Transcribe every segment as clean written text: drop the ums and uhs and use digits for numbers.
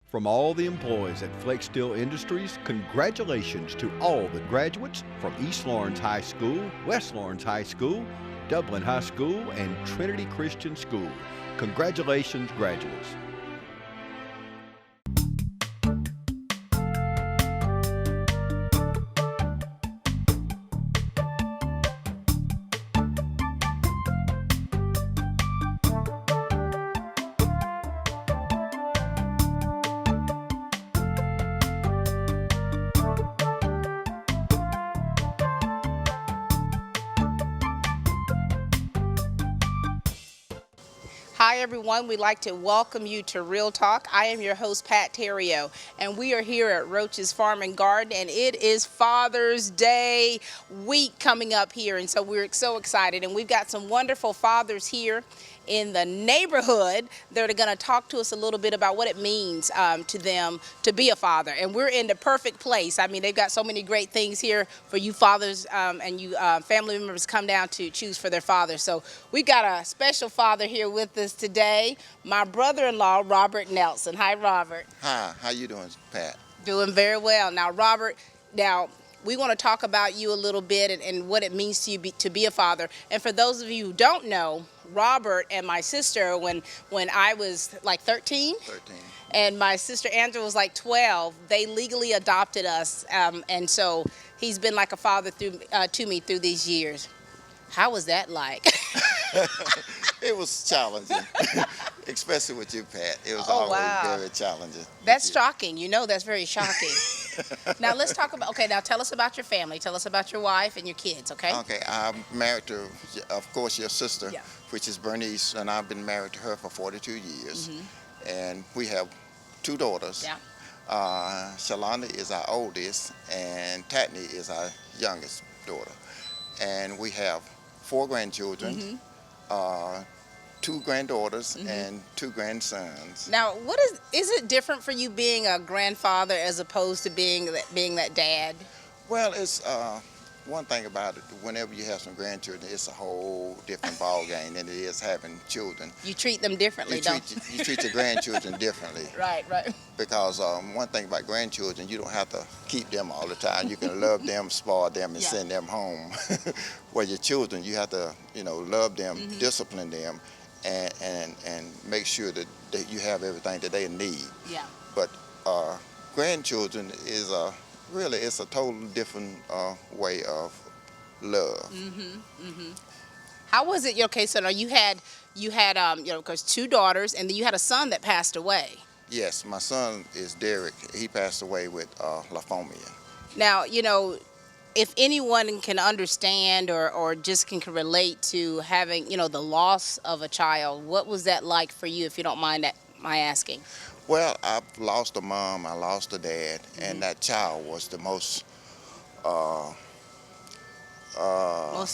From all the employees at Flex Steel Industries, congratulations to all the graduates from East Lawrence High School, West Lawrence High School, Dublin High School, and Trinity Christian School. Congratulations, graduates. Hi everyone, we'd like to welcome you to Real Talk. I am your host Pat Terrio, and we are here at Roach's Farm and Garden, and it is Father's Day week coming up here, and so we're so excited, and we've got some wonderful fathers here in the neighborhood that are going to talk to us a little bit about what it means to them to be a father. And we're in the perfect place. I mean, they've got so many great things here for you fathers and you family members come down to choose for their father. So we've got a special father here with us today, my brother-in-law, Robert Nelson. Hi, Robert. Hi, how you doing, Pat? Doing very well. Now, Robert, we want to talk about you a little bit and what it means to you to be a father. And for those of you who don't know, Robert and my sister, when I was like 13, and my sister Angela was like 12, they legally adopted us. And so he's been like a father to me through these years. How was that like? It was challenging, especially with you, Pat. It was very challenging. That's shocking. You know, that's very shocking. Now let's talk about, now tell us about your family. Tell us about your wife and your kids, okay? Okay, I'm married to, of course, your sister, Yeah. which is Bernice, and I've been married to her for 42 years. Mm-hmm. And we have two daughters. Yeah. Shalonda is our oldest, and Tatney is our youngest daughter. And we have 4 grandchildren. Mm-hmm. Two granddaughters Mm-hmm. and 2 grandsons. Now, is it different for you being a grandfather as opposed to being that dad? Well, it's one thing about it. Whenever you have some grandchildren, it's a whole different ball game than it is having children. You treat them differently, don't you? You treat your grandchildren differently. Right. Because one thing about grandchildren, you don't have to keep them all the time. You can love them, spoil them, and send them home. Where your children, you have to, love them, Mm-hmm. discipline them, and make sure that you have everything that they need. Yeah. But grandchildren is it's a totally different way of love. Mm-hmm. How was it? Okay, so now you had of course 2 daughters, and then you had a son that passed away. Yes, my son is Derek. He passed away with lymphoma. Now, if anyone can understand or just can relate to having, the loss of a child, what was that like for you, if you don't mind my asking? Well, I've lost a mom, I lost a dad, and that child was the most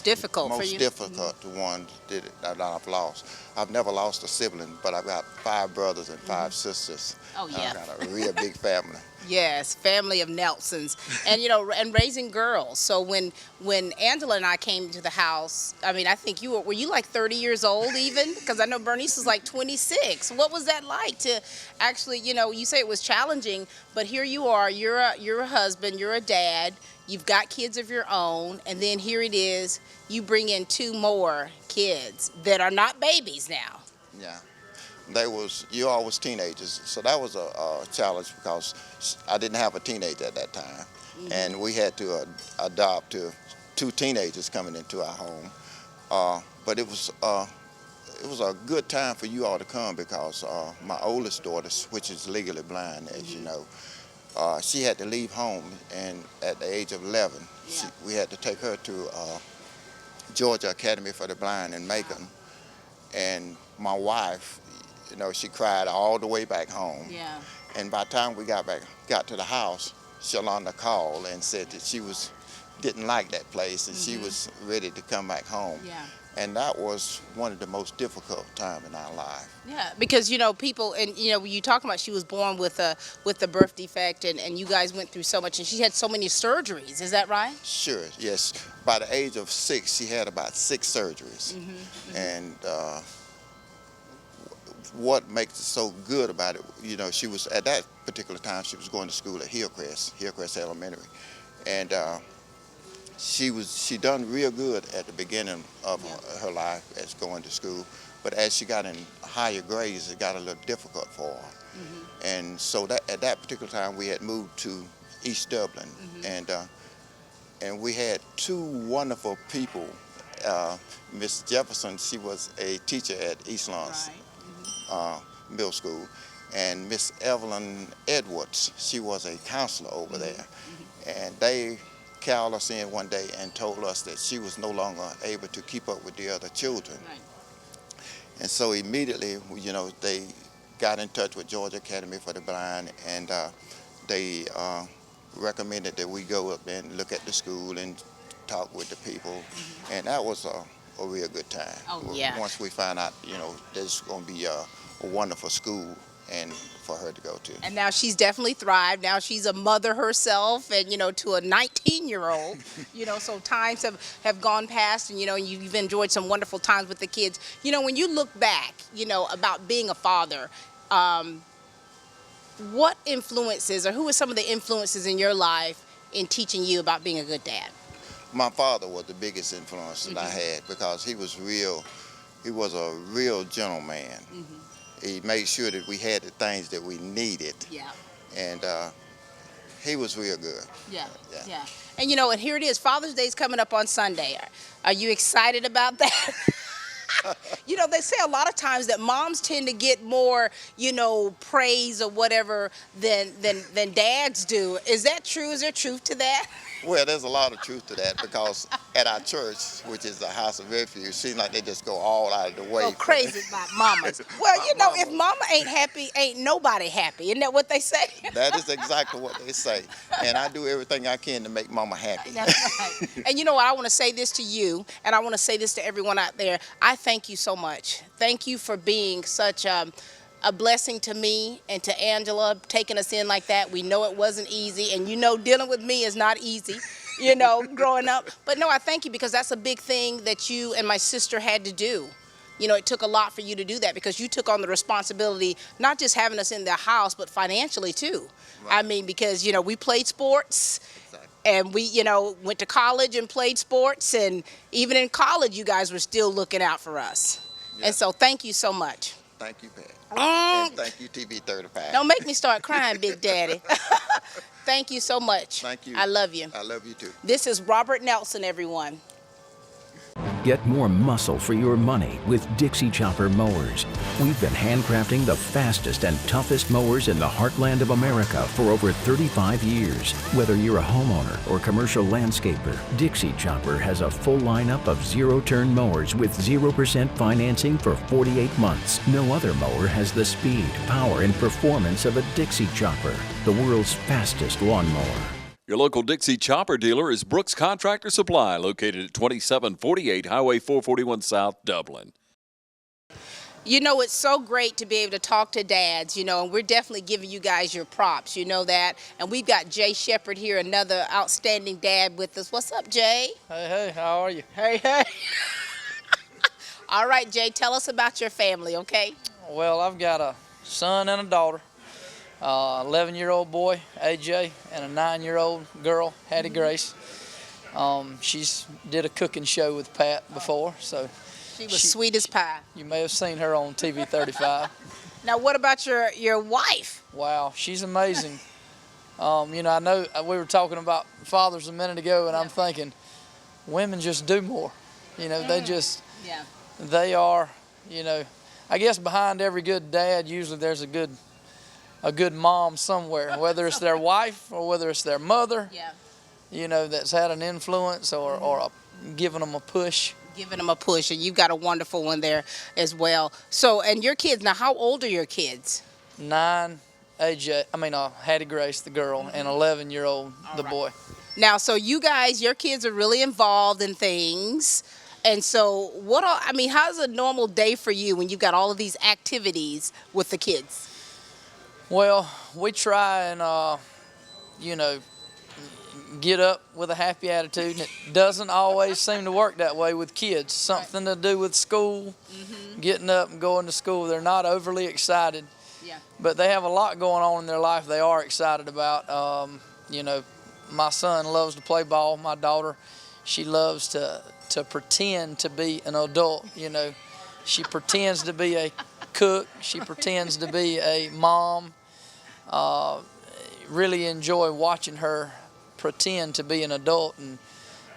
difficult for you? Most difficult one that I've lost. I've never lost a sibling, but I've got 5 brothers and 5 sisters. Oh, yeah. I've got a real big family. Yes, family of Nelsons, and and raising girls. So when Angela and I came to the house, I mean, I think were you like 30 years old even? Because I know Bernice was like 26. What was that like to actually, you say it was challenging, but here you are, you're a husband, you're a dad, you've got kids of your own, and then here it is, you bring in 2 more kids that are not babies now. Yeah. You all was teenagers, so that was a challenge because I didn't have a teenager at that time. Mm-hmm. And we had to adopt 2 teenagers coming into our home. But it was a good time for you all to come because my oldest daughter, which is legally blind, as you know, she had to leave home, and at the age of 11, we had to take her to Georgia Academy for the Blind in Macon. And my wife, she cried all the way back home. Yeah. And by the time we got to the house, Shalonda called and said that she didn't like that place and she was ready to come back home. Yeah. And that was one of the most difficult times in our life. Yeah, because people, and you talk about she was born with the birth defect, and you guys went through so much, and she had so many surgeries. Is that right? Sure. Yes. By the age of 6, she had about 6 surgeries, and what makes it so good about it, you know, she was, at that particular time, she was going to school at Hillcrest Elementary. And she done real good at the beginning of her life as going to school. But as she got in higher grades, it got a little difficult for her. And so that at that particular time, we had moved to East Dublin. And we had two wonderful people. Miss Jefferson, she was a teacher at East Lawrence Middle School, and Miss Evelyn Edwards, she was a counselor over there. And they called us in one day and told us that she was no longer able to keep up with the other children. And so immediately, you know, they got in touch with Georgia Academy for the Blind, and they recommended that we go up and look at the school and talk with the people. And that was a real good time. Once we found out, you know, there's going to be a wonderful school and for her to go to. And now she's definitely thrived. Now she's a mother herself, and, you know, to a 19-year-old, you know, so times have gone past, and, you know, you've enjoyed some wonderful times with the kids. You know, when you look back, you know, about being a father, what influences, or who are some of the influences in your life in teaching you about being a good dad? My father was the biggest influence that I had, because he was a real gentleman. He made sure that we had the things that we needed. And he was real good. And, you know, and here it is, Father's Day is coming up on Sunday. Are you excited about that? You know, they say a lot of times that moms tend to get more, you know, praise or whatever than dads do. Is that true? Is there truth to that? Well, there's a lot of truth to that, because at our church, which is the House of Refuge, it seems like they just go all out of the way. Go crazy about mamas. Well, you know, if mama ain't happy, ain't nobody happy. Isn't that what they say? That is exactly what they say. And I do everything I can to make mama happy. That's right. And you know what? I want to say this to you, and I want to say this to everyone out there. I thank you so much. Thank you for being such a blessing to me and to Angela, taking us in like that. We know it wasn't easy, and you know dealing with me is not easy, you know, growing up. But no, I thank you, because that's a big thing that you and my sister had to do. You know, it took a lot for you to do that, because you took on the responsibility, not just having us in the house, but financially too. Right. I mean, because, you know, we played sports. And we, you know, went to college and played sports, and even in college, you guys were still looking out for us. Yeah. And so thank you so much. Thank you, Pat. And thank you, TV 35. Don't make me start crying, Big Daddy. Thank you so much. Thank you. I love you. I love you too. This is Robert Nelson, everyone. Get more muscle for your money with Dixie Chopper mowers. We've been handcrafting the fastest and toughest mowers in the heartland of America for over 35 years. Whether you're a homeowner or commercial landscaper, Dixie Chopper has a full lineup of zero-turn mowers with 0% financing for 48 months. No other mower has the speed, power, and performance of a Dixie Chopper, the world's fastest lawnmower. Your local Dixie Chopper dealer is Brooks Contractor Supply, located at 2748 Highway 441 South, Dublin. You know, it's so great to be able to talk to dads, you know, and we're definitely giving you guys your props, you know that. And we've got Jay Shepard here, another outstanding dad with us. What's up, Jay? Hey, how are you? Hey. All right, Jay, tell us about your family, okay? Well, I've got a son and a daughter. 11-year-old boy, AJ, and a 9-year-old girl, Hattie Grace. She's did a cooking show with Pat before, so she was sweet as pie. You may have seen her on TV 35. Now, what about your wife? Wow, she's amazing. You know, I know we were talking about fathers a minute ago, and I'm thinking, women just do more. You know, they are, you know, I guess behind every good dad, usually there's a good mom somewhere, whether it's their wife or whether it's their mother, you know, that's had an influence or giving them a push. Giving them a push, and you've got a wonderful one there as well. So, and your kids, now how old are your kids? 9, Hattie Grace, the girl, and 11-year-old, the boy. Now, so you guys, your kids are really involved in things. And so how's a normal day for you when you've got all of these activities with the kids? Well, we try and, you know, get up with a happy attitude. And it doesn't always seem to work that way with kids. Something to do with school, getting up and going to school. They're not overly excited, Yeah. but they have a lot going on in their life they are excited about. You know, my son loves to play ball. My daughter, she loves to pretend to be an adult. You know, she pretends to be a cook. She pretends to be a mom. Really enjoy watching her pretend to be an adult,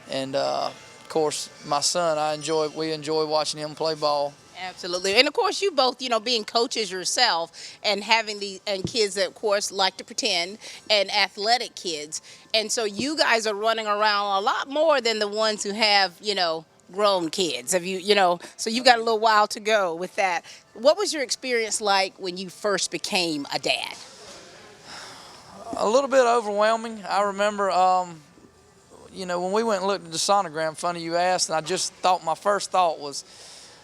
and of course my son, we enjoy watching him play ball. Absolutely. And of course you both, you know, being coaches yourself and having and kids that of course like to pretend, and athletic kids. And so you guys are running around a lot more than the ones who have, you know, grown kids. Have you know, so you've got a little while to go with that. What was your experience like when you first became a dad? A little bit overwhelming. I remember, you know, when we went and looked at the sonogram, funny you asked, and I just thought, my first thought was,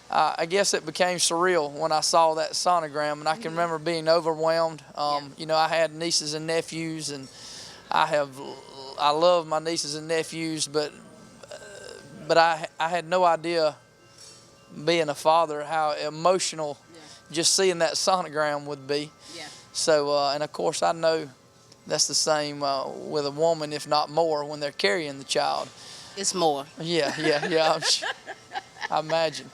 I guess it became surreal when I saw that sonogram, and I can remember being overwhelmed. You know, I had nieces and nephews, and I love my nieces and nephews, but I had no idea, being a father, how emotional just seeing that sonogram would be. Yeah. So, and of course I know that's the same with a woman, if not more, when they're carrying the child. It's more. Yeah. I imagine.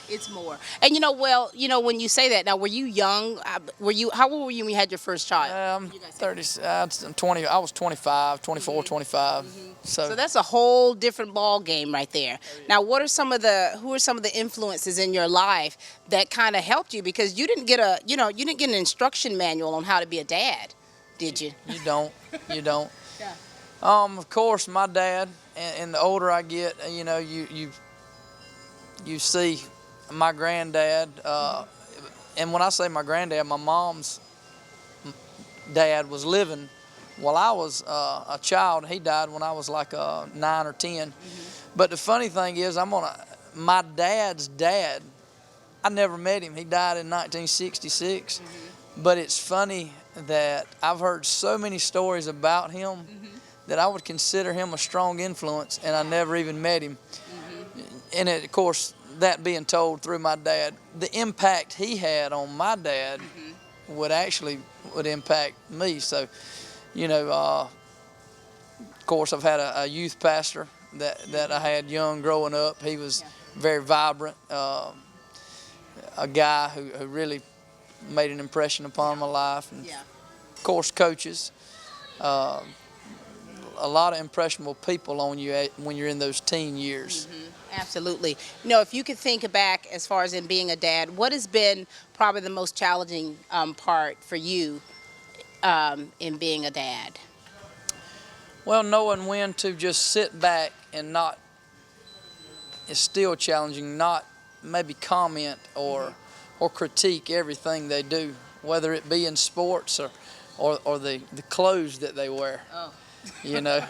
It's more. And you know, well, you know, when you say that, now, were you young? How old were you when you had your first child? 20. I was 25, 24, 25. So that's a whole different ball game right there. Now, who are some of the influences in your life that kind of helped you? Because you didn't get an instruction manual on how to be a dad, did you? You don't. Yeah. Of course, my dad, and the older I get, you know, you see my granddad, and when I say my granddad, my mom's dad was living while I was a child. He died when I was like 9 or 10. But the funny thing is, my dad's dad, I never met him. He died in 1966. But it's funny that I've heard so many stories about him that I would consider him a strong influence, and I never even met him. And of course, that being told through my dad, the impact he had on my dad would impact me. So, you know, of course, I've had a youth pastor that I had young growing up. He was very vibrant, a guy who really made an impression upon my life. And of course, coaches. A lot of impressionable people on you when you're in those teen years. Absolutely. You know, if you could think back as far as in being a dad, what has been probably the most challenging part for you in being a dad? Well, knowing when to just sit back and not, is still challenging, not maybe comment or critique everything they do, whether it be in sports or the clothes that they wear. Oh. You know,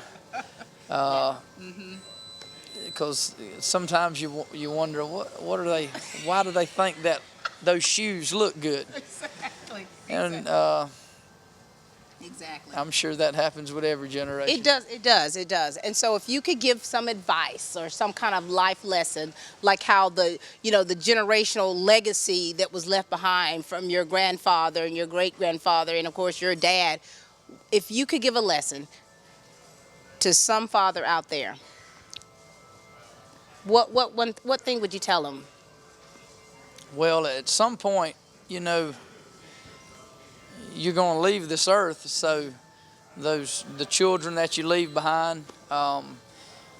because sometimes you wonder what are they? Why do they think that those shoes look good? Exactly. And exactly. I'm sure that happens with every generation. It does. And so if you could give some advice or some kind of life lesson, like how the generational legacy that was left behind from your grandfather and your great-grandfather and of course your dad, if you could give a lesson to some father out there, what thing would you tell them? Well, at some point, you know, you're going to leave this earth, so the children that you leave behind,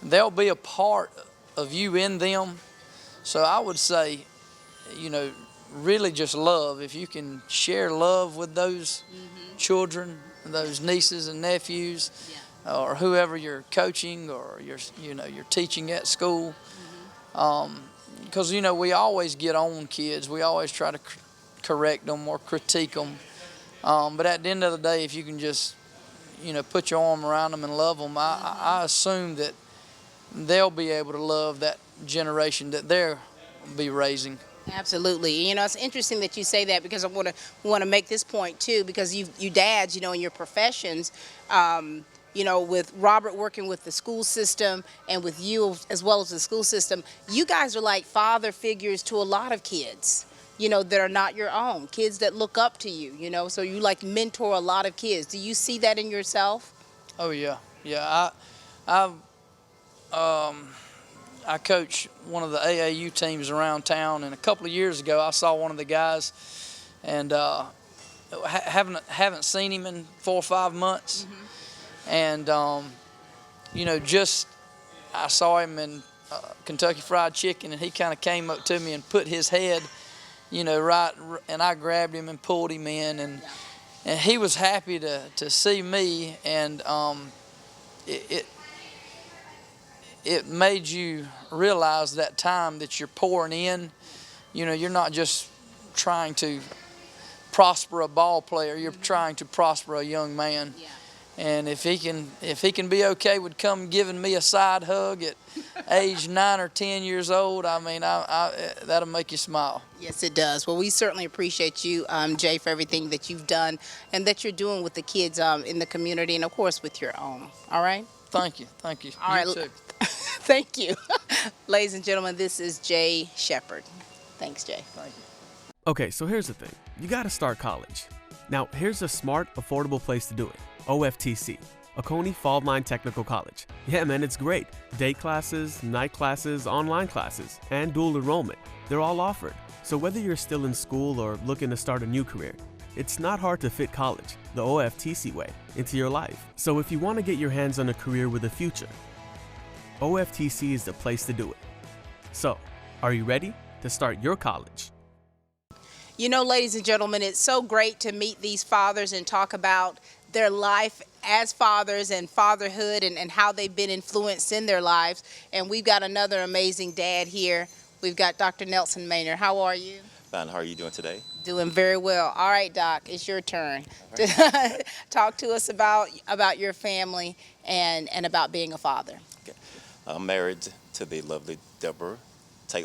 they'll be a part of you in them. So I would say, you know, really just love. If you can share love with those children, those nieces and nephews, or whoever you're coaching or you're teaching at school, because you know we always get on kids. We always try to correct them or critique them. But at the end of the day, if you can just, you know, put your arm around them and love them, I assume that they'll be able to love that generation that they'll be raising. Absolutely. You know, it's interesting that you say that because I want to make this point too, because you dads, you know, in your professions, you know, with Robert working with the school system and with you as well as the school system, you guys are like father figures to a lot of kids. you know, that are not your own, kids that look up to you, you know, so you like mentor a lot of kids. Do you see that in yourself? Oh yeah, yeah. I coach one of the AAU teams around town, and a couple of years ago I saw one of the guys, and haven't seen him in 4 or 5 months, and you know, just I saw him in Kentucky Fried Chicken, and he kind of came up to me and put his head, you know, right, and I grabbed him and pulled him in, and he was happy to see me, and it made you realize that time that you're pouring in. You know, you're not just trying to prosper a ball player, you're trying to prosper a young man. Yeah. And if he can be okay with come giving me a side hug at age 9 or 10 years old, I mean, that'll make you smile. Yes, it does. Well, we certainly appreciate you, Jay, for everything that you've done and that you're doing with the kids in the community, and of course with your own. All right? Thank you. Thank you. All You right. too. Thank you. Ladies and gentlemen, this is Jay Shepard. Thanks, Jay. Thank you. Okay, so here's the thing. You gotta start college. Now, here's a smart, affordable place to do it. OFTC, Oconee Fall Line Technical College. Yeah, man, it's great. Day classes, night classes, online classes, and dual enrollment. They're all offered. So whether you're still in school or looking to start a new career, it's not hard to fit college, the OFTC way, into your life. So if you want to get your hands on a career with a future, OFTC is the place to do it. So, are you ready to start your college? You know, ladies and gentlemen, it's so great to meet these fathers and talk about their life as fathers and fatherhood and how they've been influenced in their lives. And we've got another amazing dad here. We've got Dr. Nelson Maynard. How are you? Fine. How are you doing today? Doing very well. All right, Doc, it's your turn. Right. Talk to us about your family and about being a father. Okay. I'm married to the lovely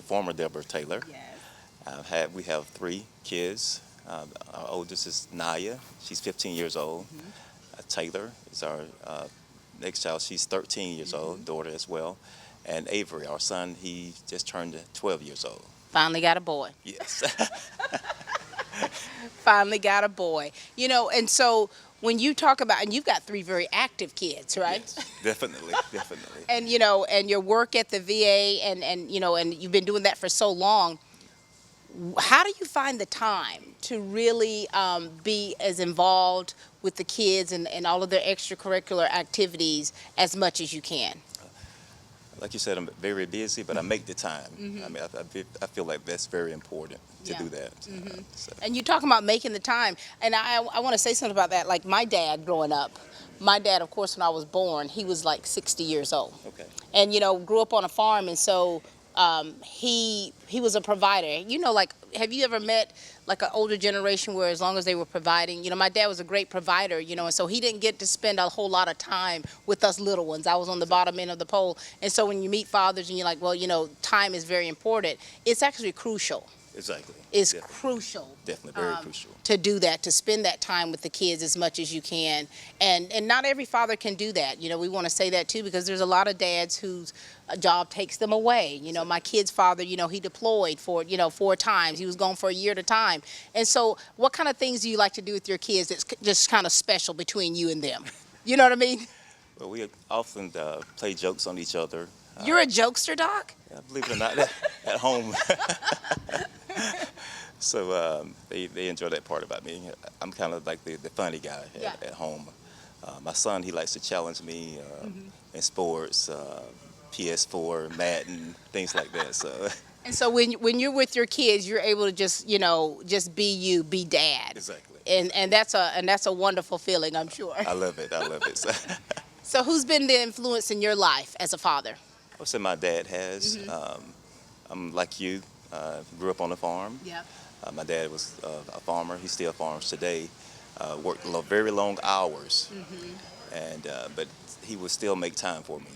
former Deborah Taylor. Yes. We have 3 kids. Our oldest is Naya. She's 15 years old. Taylor is our next child. She's 13 years old, daughter as well. And Avery, our son, he just turned 12 years old. Finally got a boy. Yes. Finally got a boy. You know, and so when you talk about, and you've got 3 very active kids, right? Yes, definitely. And, you know, and your work at the VA and, you know, and you've been doing that for so long. How do you find the time to really be as involved with the kids and all of their extracurricular activities as much as you can? Like you said, I'm very busy, but I make the time. I mean, I feel like that's very important to do that. So. And you talking about making the time, and I want to say something about that. Like my dad growing up, my dad, of course, when I was born, he was like 60 years old. Okay. And, you know, grew up on a farm, and so he was a provider. You know, like, have you ever met like an older generation where as long as they were providing, you know, my dad was a great provider, you know, and so he didn't get to spend a whole lot of time with us little ones. I was on the bottom end of the pole. And so when you meet fathers and you're like, well, you know, time is very important, it's actually crucial. Exactly. It's Definitely. crucial. Definitely very crucial. To do that, to spend that time with the kids as much as you can. And not every father can do that. You know, we want to say that too, because there's a lot of dads whose job takes them away. You know, my kid's father, you know, he deployed for, you know, 4 times. He was gone for a year at a time. And so what kind of things do you like to do with your kids that's just kind of special between you and them? You know what I mean? Well, we often play jokes on each other. You're a jokester, Doc? Believe it or not, at home. So they enjoy that part about me. I'm kind of like the funny guy at home. My son, he likes to challenge me in sports, PS4, Madden, things like that. So. And so when you're with your kids, you're able to just, you know, just be you, be dad. Exactly. And that's a wonderful feeling, I'm sure. I love it. So who's been the influence in your life as a father? I would say my dad has. I'm like you, grew up on a farm. Yeah. My dad was a farmer. He still farms today. Worked very long hours, and but he would still make time for me.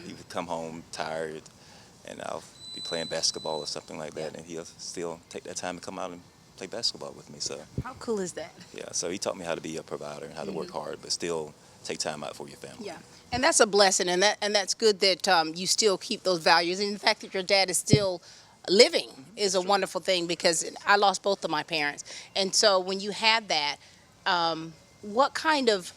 He would come home tired, and I'll be playing basketball or something like that, and he'll still take that time to come out and play basketball with me. So how cool is that? Yeah. So he taught me how to be a provider and how to work hard, but still take time out for your family. Yeah. And that's a blessing, and that's good that you still keep those values, and the fact that your dad is still living is a wonderful thing, because I lost both of my parents. And so when you had that, what kind of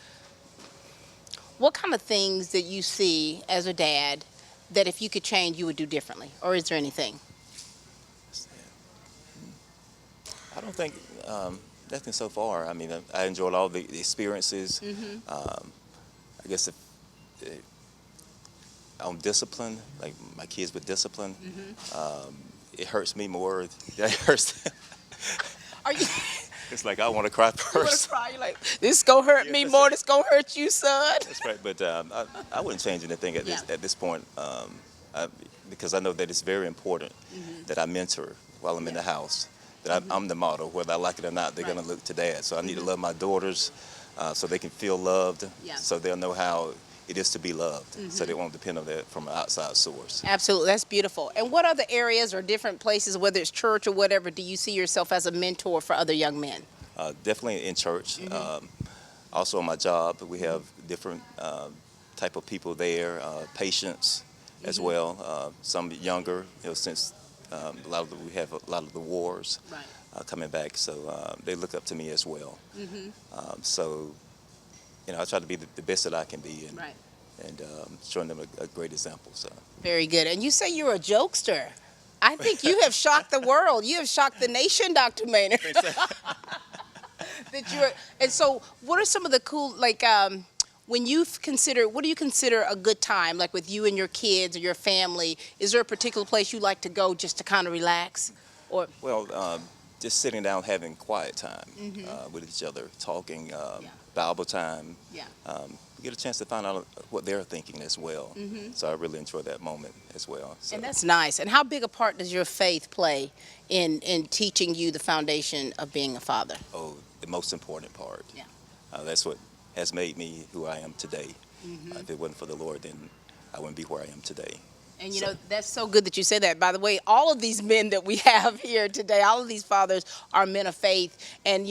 things that you see as a dad that if you could change, you would do differently? Or is there anything? I don't think nothing so far. I mean, I enjoyed all the experiences. I guess if on discipline, like my kids with discipline, it hurts me more. It hurts. Are you? It's like I want to cry You want to first. cry? You're like, this gonna hurt me more. This gonna hurt you, son. That's right. But I wouldn't change anything at this point, because I know that it's very important that I mentor while I'm in the house. That I'm the model, whether I like it or not. They're gonna look to dad. So I need to love my daughters, so they can feel loved. So they'll know how it is to be loved. So they won't depend on that from an outside source. Absolutely, that's beautiful. And what other areas or different places, whether it's church or whatever, do you see yourself as a mentor for other young men? Definitely in church. Also on my job, we have different type of people there, patients as well. Some younger, since we have a lot of the wars coming back, so they look up to me as well. So, I try to be the best that I can be, and showing them a great example. So very good. And you say you're a jokester. I think you have shocked the world. You have shocked the nation, Dr. Maynard. And so, what are some of the cool, like, when you consider, what do you consider a good time, like with you and your kids or your family? Is there a particular place you like to go just to kind of relax? Or just sitting down, having quiet time with each other, talking, Bible time. We get a chance to find out what they're thinking as well. So I really enjoy that moment as well. So. And that's nice. And how big a part does your faith play in teaching you the foundation of being a father? Oh, the most important part. That's what has made me who I am today. If it wasn't for the Lord, then I wouldn't be where I am today. And you know, that's so good that you say that. By the way, all of these men that we have here today, all of these fathers are men of faith. And,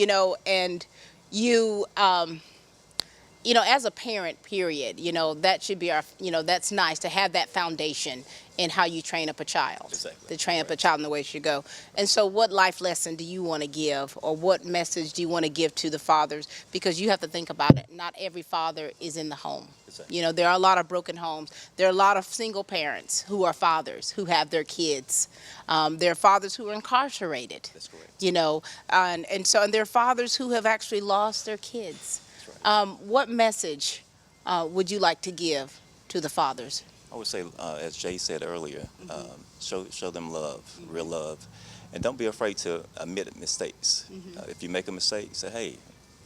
as a parent, period, that should be our, that's nice to have that foundation in how you train up a child. Exactly. To train up a child in the way it should go. And so what life lesson do you want to give, or what message do you want to give to the fathers? Because you have to think about it. Not every father is in the home. Exactly. There are a lot of broken homes. There are a lot of single parents who are fathers, who have their kids. There are fathers who are incarcerated. That's correct. And there are fathers who have actually lost their kids. What message would you like to give to the fathers? I would say, as Jay said earlier, show them love, real love, and don't be afraid to admit mistakes. If you make a mistake, say, "Hey,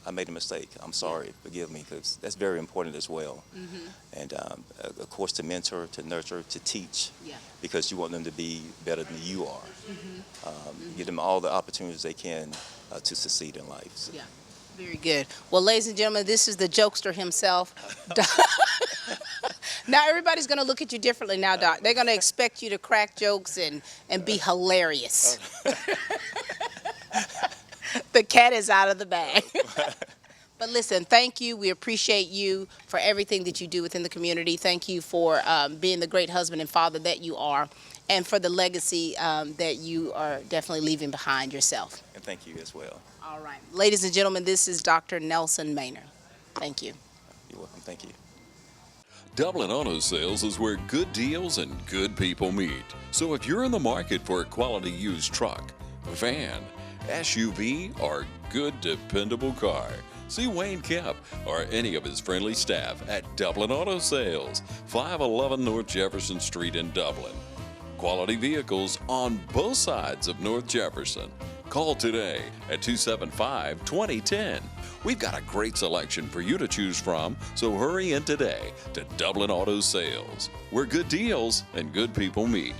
I made a mistake. I'm sorry. Forgive me," because that's very important as well. And of course, to mentor, to nurture, to teach, because you want them to be better than you are. Give them all the opportunities they can to succeed in life. So. Very good. Well, ladies and gentlemen, this is the jokester himself. Now everybody's going to look at you differently now, Doc. They're going to expect you to crack jokes and be hilarious. The cat is out of the bag. But listen, thank you. We appreciate you for everything that you do within the community. Thank you for being the great husband and father that you are, and for the legacy that you are definitely leaving behind yourself. And thank you as well. All right. Ladies and gentlemen, this is Dr. Nelson Maynard. Thank you. You're welcome. Thank you. Dublin Auto Sales is where good deals and good people meet. So if you're in the market for a quality used truck, van, SUV, or good dependable car, see Wayne Kemp or any of his friendly staff at Dublin Auto Sales, 511 North Jefferson Street in Dublin. Quality vehicles on both sides of North Jefferson. Call today at 275-2010. We've got a great selection for you to choose from, so hurry in today to Dublin Auto Sales, where good deals and good people meet.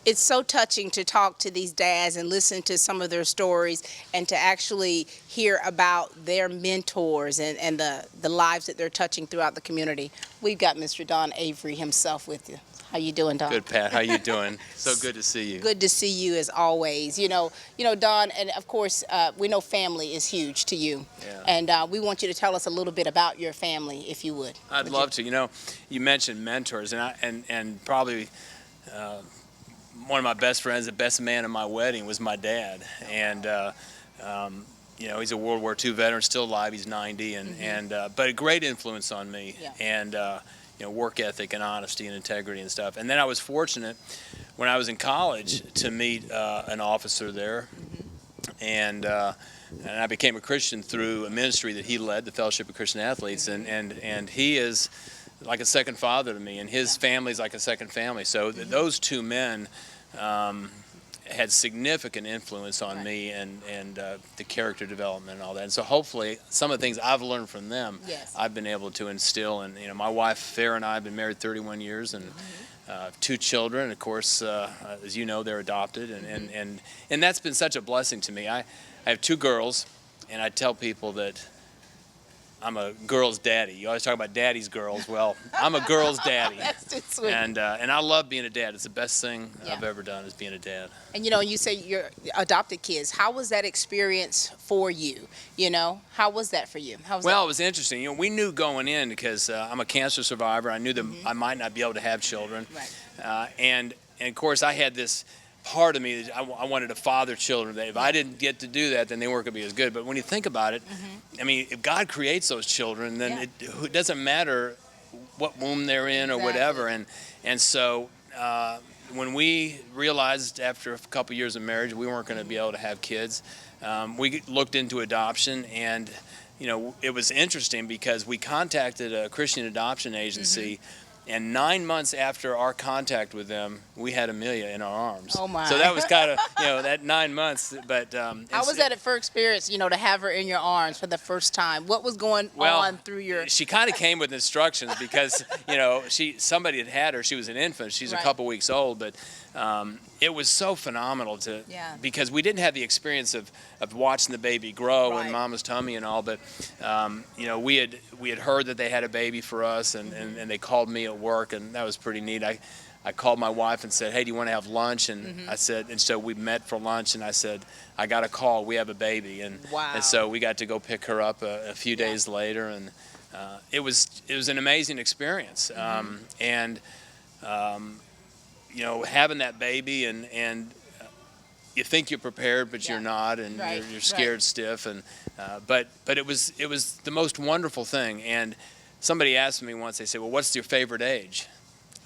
It's so touching to talk to these dads and listen to some of their stories, and to actually hear about their mentors and the lives that they're touching throughout the community. We've got Mr. Don Avery himself with you. How you doing, Don? Good, Pat. How you doing? So good to see you. Good to see you as always. You know, Don, and of course, we know family is huge to you. Yeah. And we want you to tell us a little bit about your family, if you would. I'd love to. You know, you mentioned mentors, and probably one of my best friends, the best man at my wedding, was my dad. And you know, he's a World War II veteran, still alive. He's 90, but a great influence on me. Yeah. And you know, work ethic and honesty and integrity and stuff. And then I was fortunate when I was in college to meet an officer there, and I became a Christian through a ministry that he led, the Fellowship of Christian Athletes, and he is like a second father to me, and his family is like a second family. So those two men had significant influence on me and the character development and all that. And so hopefully some of the things I've learned from them, I've been able to instill. And you know, my wife Farrah and I have been married 31 years and 2 children. Of course, as you know, they're adopted, and that's been such a blessing to me. I have 2 girls, and I tell people that I'm a girl's daddy. You always talk about daddy's girls. Well, I'm a girl's daddy. That's too sweet. And I love being a dad. It's the best thing I've ever done, is being a dad. And you know, you say you're adopted kids. How was that experience for you? You know, how was that for you? Well, it was interesting. You know, we knew going in, because I'm a cancer survivor. I knew that I might not be able to have children. Right. And of course, I had this part of me that I wanted to father children. That if I didn't get to do that, then they weren't going to be as good. But when you think about it, I mean, if God creates those children, then it doesn't matter what womb they're in or whatever. And so when we realized after a couple years of marriage we weren't going to be able to have kids, we looked into adoption. And you know, it was interesting because we contacted a Christian adoption agency. And 9 months after our contact with them, we had Amelia in our arms. Oh my! So that was kind of, you know, that 9 months. But how was that at first experience? You know, to have her in your arms for the first time. What was going on through your? She kind of came with instructions because you know somebody had her. She was an infant. She's a couple weeks old, but it was so phenomenal because we didn't have the experience of watching the baby grow in mama's tummy and all. But you know, we had heard that they had a baby for us, and they called me at work, and that was pretty neat. I called my wife and said, hey, do you want to have lunch? And I said, and so we met for lunch, and I said, I got a call, we have a baby. And so we got to go pick her up a few days later, and it was an amazing experience. You know, having that baby, and you think you're prepared, but you're not, and you're scared stiff, and but it was the most wonderful thing. And somebody asked me once, they said, well, what's your favorite age?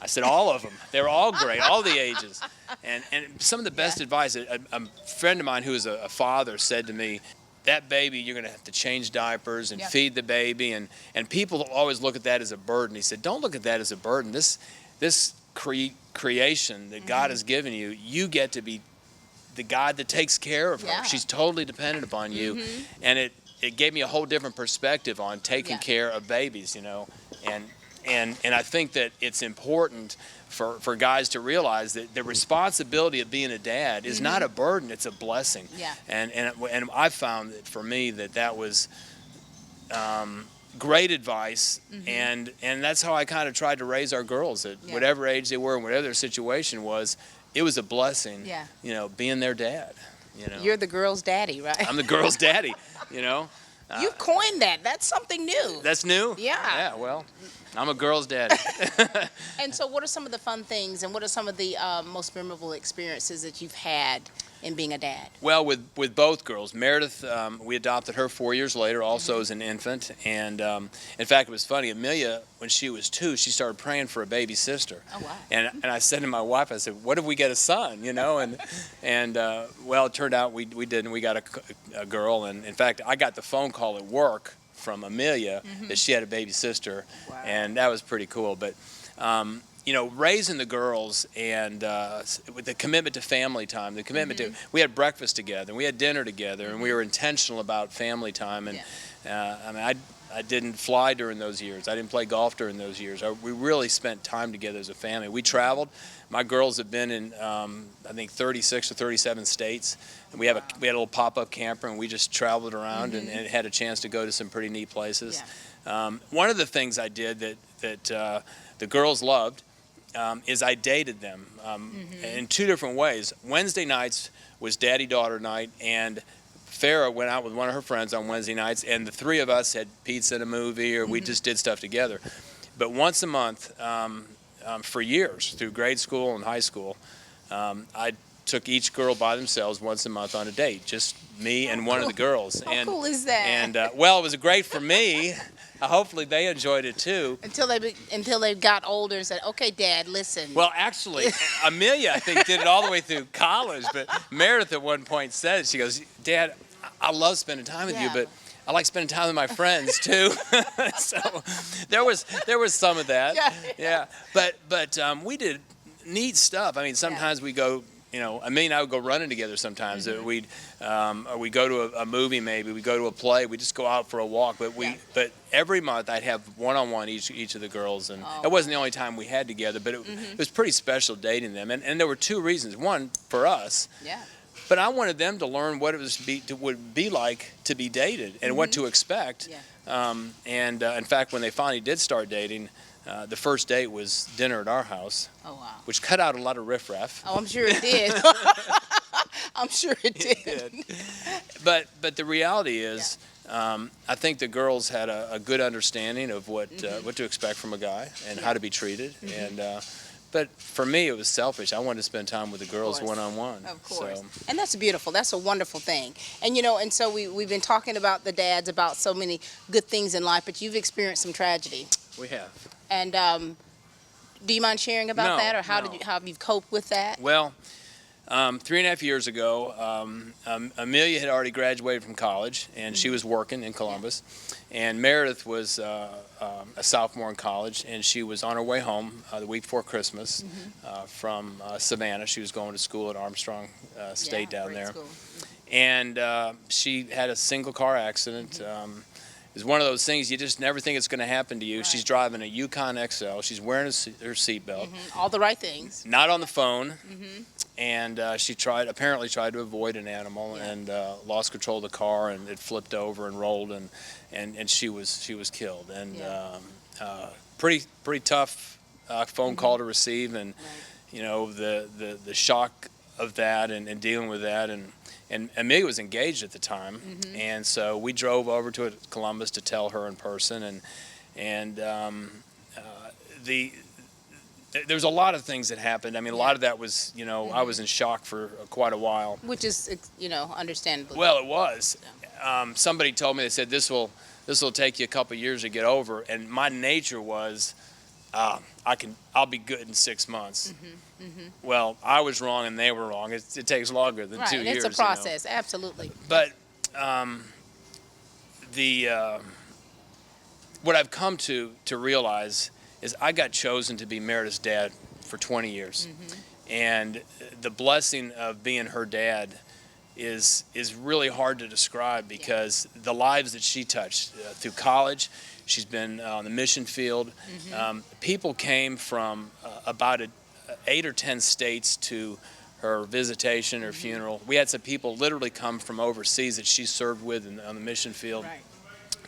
I said, all of them. They're all great, all the ages. And some of the best advice, a friend of mine who is a father said to me, that baby, you're going to have to change diapers and feed the baby. And people always look at that as a burden. He said, don't look at that as a burden. This creation that God has given you, you get to be the God that takes care of her. She's totally dependent upon you. And it gave me a whole different perspective on taking care of babies, you know. And I think that it's important for guys to realize that the responsibility of being a dad is not a burden, it's a blessing. And I found that for me that was great advice, and that's how I kind of tried to raise our girls at whatever age they were and whatever their situation was. It was a blessing, you know, being their dad. You know, you're the girl's daddy, right? I'm the girl's daddy, you know. You coined that. That's something new. That's new? Yeah. Well, I'm a girl's daddy. And so what are some of the fun things, and what are some of the most memorable experiences that you've had in being a dad? Well, with both girls. Meredith, we adopted her 4 years later, also as an infant. And in fact, it was funny. Amelia, when she was 2, she started praying for a baby sister. Oh, wow. And I said to my wife, I said, what if we get a son, you know? And well, it turned out we didn't. We got a girl. And in fact, I got the phone call at work from Amelia that she had a baby sister. Wow. And that was pretty cool. But you know, raising the girls and with the commitment to family time, the commitment to, we had breakfast together, we had dinner together, and we were intentional about family time. And I mean, I didn't fly during those years. I didn't play golf during those years. We really spent time together as a family. We traveled. My girls have been in, I think, 36 or 37 states. And we had a little pop-up camper, and we just traveled around and had a chance to go to some pretty neat places. One of the things I did that the girls loved is I dated them in two different ways. Wednesday nights was daddy-daughter night, and Farrah went out with one of her friends on Wednesday nights, and the three of us had pizza and a movie, or we just did stuff together. But once a month, for years, through grade school and high school, I took each girl by themselves once a month on a date, just me and one of the girls. How cool is that? And well, it was great for me. Hopefully they enjoyed it too. Until they got older and said, "Okay, Dad, listen." Well, actually, Amelia, I think, did it all the way through college. But Meredith at one point said, she goes, "Dad, I love spending time with you, but I like spending time with my friends too." So there was some of that. Yeah. But we did neat stuff. I mean, sometimes we go. Amelia and I would go running together sometimes. We'd go to a movie, maybe we go to a play. We just go out for a walk. But every month I'd have one-on-one each of the girls, and it wasn't the only time we had together. But it was pretty special dating them, and there were two reasons. One, for us. Yeah. But I wanted them to learn what it would be like to be dated and what to expect. Yeah. In fact, when they finally did start dating, the first date was dinner at our house. Oh, wow. Which cut out a lot of riffraff. Oh, I'm sure it did. I'm sure it did. But the reality is, I think the girls had a good understanding of what to expect from a guy and how to be treated. But for me, it was selfish. I wanted to spend time with the girls one-on-one. Of course. So. And that's beautiful. That's a wonderful thing. And, so we've been talking about the dads, about so many good things in life, but you've experienced some tragedy. We have. And do you mind sharing about that, or how have you coped with that? Well, 3.5 years ago, Amelia had already graduated from college, and she was working in Columbus. And Meredith was a sophomore in college, and she was on her way home the week before Christmas from Savannah. She was going to school at Armstrong State down there. School. And she had a single car accident. It was one of those things you just never think it's going to happen to you. Right. She's driving a Yukon XL. She's wearing her seatbelt. All the right things. Not on the phone. And she apparently tried to avoid an animal and lost control of the car, and it flipped over and rolled, and she was killed. And pretty tough phone call to receive, and the shock of that and dealing with that, and Amelia was engaged at the time, and so we drove over to Columbus to tell her in person, and there was a lot of things that happened. I mean, a lot of that was, I was in shock for quite a while. Which is, understandable. Well, it was. Somebody told me, they said, this will take you a couple years to get over, and my nature was, I'll be good in 6 months. Well, I was wrong and they were wrong. It takes longer than 2 years. It's a process, absolutely. But what I've come to realize is I got chosen to be Meredith's dad for 20 years. And the blessing of being her dad is really hard to describe, because the lives that she touched through college. She's been on the mission field. People came from about 8 or 10 states to her visitation, her funeral. We had some people literally come from overseas that she served with on the mission field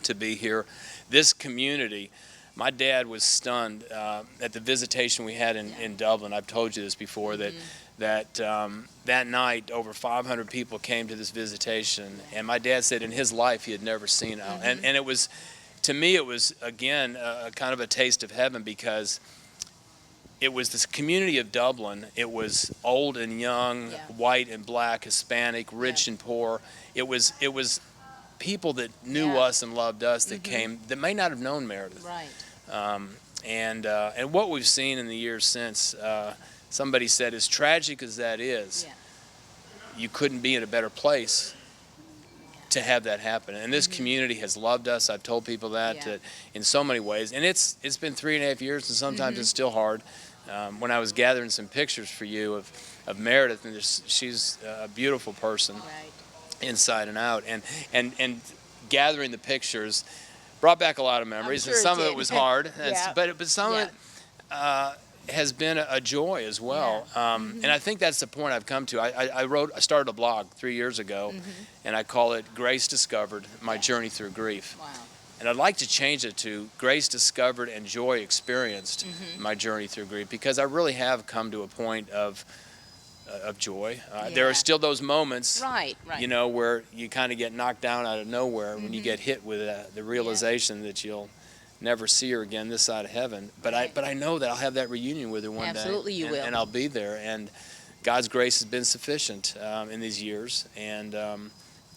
to be here. This community, my dad was stunned at the visitation we had in Dublin. I've told you this before, that night over 500 people came to this visitation, and my dad said in his life he had never seen it. And it was, to me, it was, again, kind of a taste of heaven, because it was this community of Dublin. It was old and young, white and black, Hispanic, rich and poor. It was people that knew us and loved us that came, that may not have known Meredith. Right. And what we've seen in the years since, somebody said, as tragic as that is, you couldn't be in a better place to have that happen. And this community has loved us. I've told people that in so many ways. And it's been 3.5 years, and sometimes it's still hard. When I was gathering some pictures for you of Meredith, and she's a beautiful person inside and out. And gathering the pictures brought back a lot of memories. Sure, and some of it was hard. But some of it has been a joy as well. And I think that's the point I've come to. I started a blog 3 years ago, and I call it Grace Discovered, My Journey Through Grief. Wow. And I'd like to change it to grace discovered and joy experienced my journey through grief, because I really have come to a point of joy. There are still those moments, right. you know, where you kind of get knocked down out of nowhere when you get hit with the realization that you'll never see her again this side of heaven. But I know that I'll have that reunion with her one day. Absolutely, you will. And I'll be there. And God's grace has been sufficient in these years. And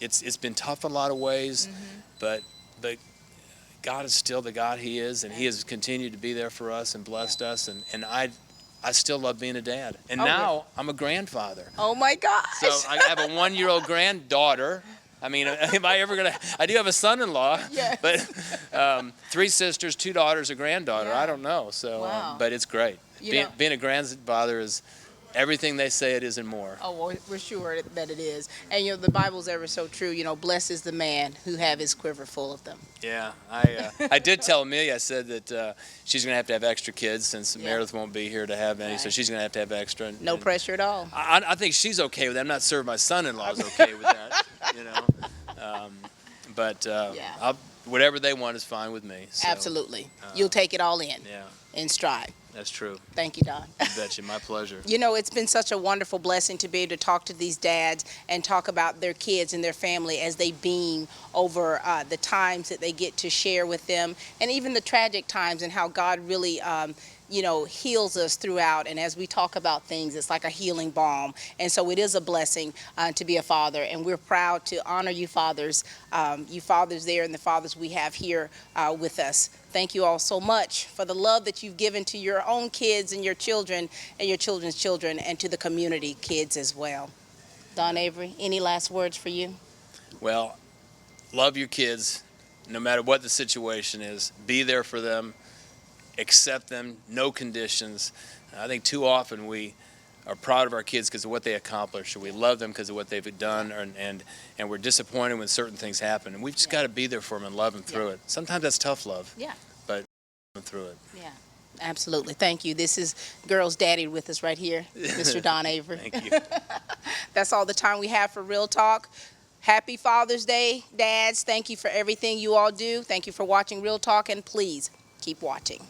it's been tough in a lot of ways, but God is still the God He is, and He has continued to be there for us and blessed us. And I still love being a dad. And now I'm a grandfather. Oh my gosh. So I have a 1-year-old granddaughter. I mean, am I ever going to, I do have a son-in-law, but 3 sisters, 2 daughters, a granddaughter. I don't know. So, but it's great. Being a grandfather is everything they say it is and more. Oh, well, we're sure that it is. And, you know, the Bible's ever so true. You know, blessed is the man who have his quiver full of them. Yeah, I did tell Amelia, I said that she's going to have extra kids since Meredith won't be here to have any, so she's going to have extra. No pressure at all. I think she's okay with that. I'm not sure my son-in-law is okay with that, you know. But whatever they want is fine with me. So, absolutely. You'll take it all in. Yeah. In stride. That's true. Thank you, Don. You betcha. My pleasure. You know, it's been such a wonderful blessing to be able to talk to these dads and talk about their kids and their family as they beam over the times that they get to share with them, and even the tragic times, and how God really you know, heals us throughout. And as we talk about things, it's like a healing balm. And so it is a blessing to be a father. And we're proud to honor you fathers there, and the fathers we have here with us. Thank you all so much for the love that you've given to your own kids and your children and your children's children, and to the community kids as well. Don Avery, any last words for you? Well, love your kids no matter what the situation is. Be there for them. Accept them, no conditions. I think too often we are proud of our kids because of what they accomplish, or we love them because of what they've done, and we're disappointed when certain things happen. And we've just got to be there for them and love them through it. Sometimes that's tough love, but through it. Yeah, absolutely. Thank you. This is Girls Daddy with us right here, Mr. Don Avery. Thank you. That's all the time we have for Real Talk. Happy Father's Day, dads. Thank you for everything you all do. Thank you for watching Real Talk, and please keep watching.